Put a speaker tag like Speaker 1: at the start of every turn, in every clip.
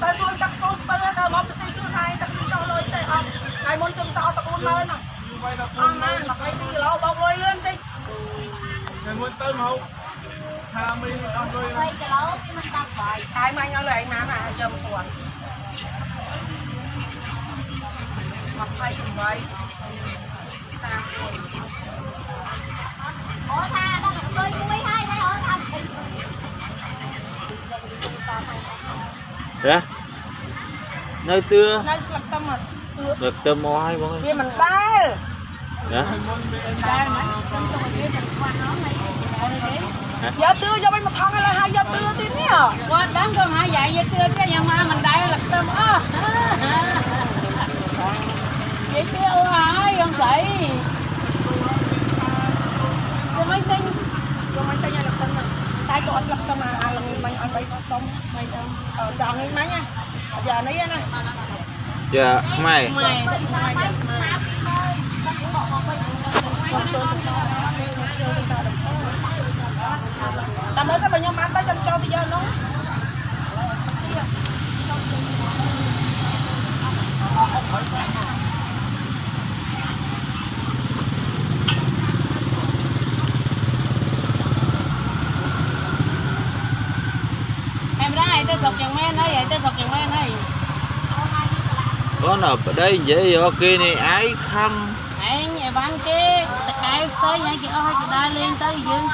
Speaker 1: ta xuống đặt post bao nhiêu đâu mong cái thứ này đặt cho lôi tay ông ngày muốn chúng ta tập muốn lên nào ông này mặc cái gì lâu bông lôi lên đi
Speaker 2: ngày muốn tới màu hà mi ông lôi
Speaker 1: cái lâu mình đặt phải cái mà nhau lại mà dầm quần mặc thay thì vậy
Speaker 3: ủa tha đâu tôi vui hay đây ủa thầm
Speaker 4: Dạ. Nơi tưa.
Speaker 1: nơi sập tâm mà
Speaker 4: Được tôm mò hay bông ơi.
Speaker 1: kia mình đai.
Speaker 4: Dạ.
Speaker 1: Giờ tưa cho bên một thằng là hai giờ tưa tí nhá.
Speaker 5: Con đám con hai dạy giờ tưa cái nhà ma mình đại là tôm á. Vậy chứ ơi ông sĩ. Cái máy tính.
Speaker 1: Cho mấy tay nhà lập tâm này. Sai tổ lập tâm mà là mình ăn bánh tôm.
Speaker 5: Mày tôm.
Speaker 1: Chọn cái máy nha. Giờ nó này.
Speaker 4: Dạ, mày.
Speaker 5: Mày.
Speaker 1: Làm mới sao bao nhiêu ăn tới cho bây giờ nó.
Speaker 5: Em ra này tôi sọc chừng men đấy, vậy tôi sọc chừng men đấy.
Speaker 4: Có nào ở đây dễ ở kia này ái khăm.
Speaker 5: Anh nhà bán kia, ai tới nhà chị ơi chị đai lên tới dương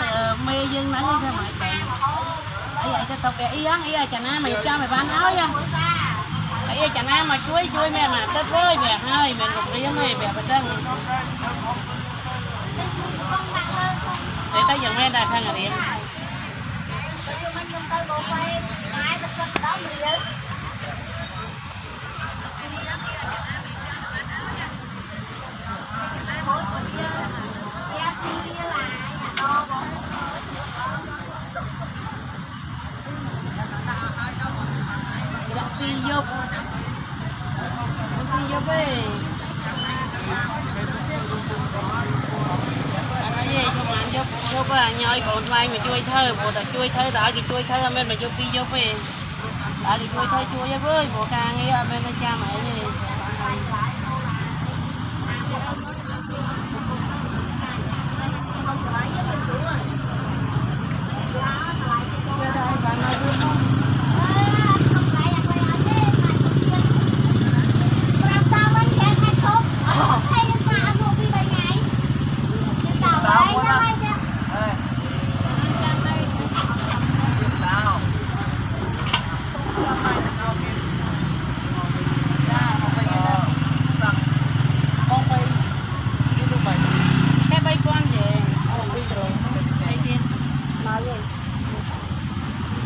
Speaker 5: mê dương nắng lên theo mày chị. Ấy vậy cho tao kệ ý á, ý là chả na mày cho mày bán áo nha. Ấy chả na mà chuối mẹ mà tết ơi mẹ hơi mẹ ngục đi mày mẹ bên đây. Để tới giờ mẹ đài sang rồi đi. Phi vô đi nói gì cho bạn vô cái nhoi bột vai mà chui thơ bột là chui thơ đợi cái chui thơ bên mà vô phi vô về đợi cái chui thơ chui với bộ ca nghe bên nó cha mẹ gì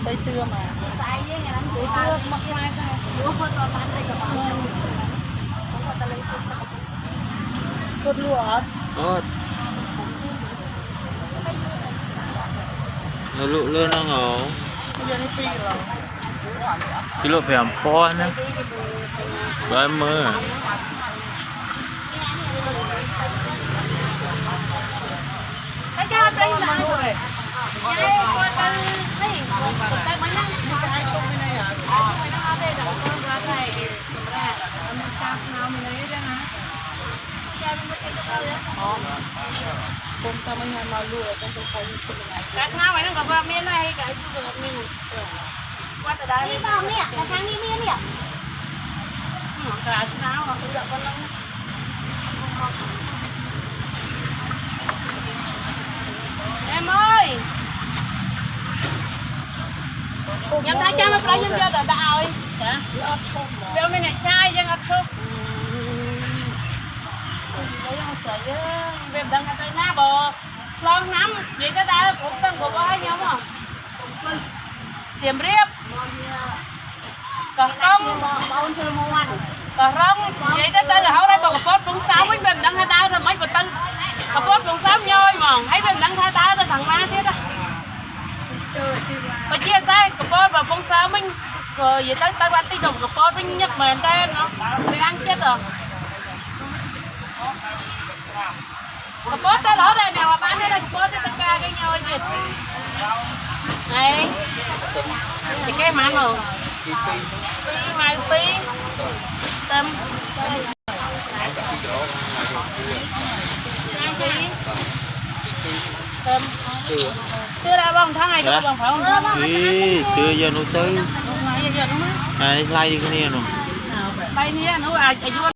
Speaker 5: tới trưa mà tại với nhà đánh chị trưa mặc mai ra bữa con còn bán đây cả bạn không có ta lấy cốt lúa
Speaker 4: Ốt. Nó lụ lên nó ngổ.
Speaker 5: bây giờ nó phi rồi
Speaker 4: Cái lụ phải làm pho nữa. Và em mơ à.
Speaker 5: cái cha đây là rồi cái con ta thấy con ta mới năng cái chung bên này hả cái nó ở đây là con ra thầy ra mình cắt nào mình lấy ra hả cha mình mới cái đó con ta mình mà lùa con ta phải cắt nào vậy nó gặp qua miếng này cái chú được mình qua từ đây
Speaker 3: đi vào nè là thang đi miếng nè
Speaker 5: cái nào nó tự động con nó em ơi em thấy cha nó lấy em cho đã rồi hả béo này chai cho ngập thuốc lấy không sợ chứ em đang ở đây ná bò lon nắm vậy cái đã cũng tân của có nhau không tiệm riếp còn không
Speaker 3: bao nhiêu mua ăn
Speaker 5: còn không vậy tới tới là hỏi đây bò cà phốt cũng sáu mấy bên đang hai tao thôi mấy bữa tân cà phốt cũng sáu nhoi mà thấy bên đang hai tao thôi thằng ma thế đó bà chia tay cà phốt và phong sáu mình rồi vậy tới bán tí đồng cà phê với nhất mền tên nó bị ăn chết rồi cà phê tới đó đây nào mà bán đây là cà phê tất cả cái nhau gì này thì cái mặn rồi phi mai phi tâm phi tâm chưa ra bông tháng này chưa bông phải không?
Speaker 4: Ý, chưa giờ nó tới.
Speaker 5: Đúng rồi, giờ nó mới.
Speaker 4: Này, like đi cái này rồi.
Speaker 5: Bay nha, nó ai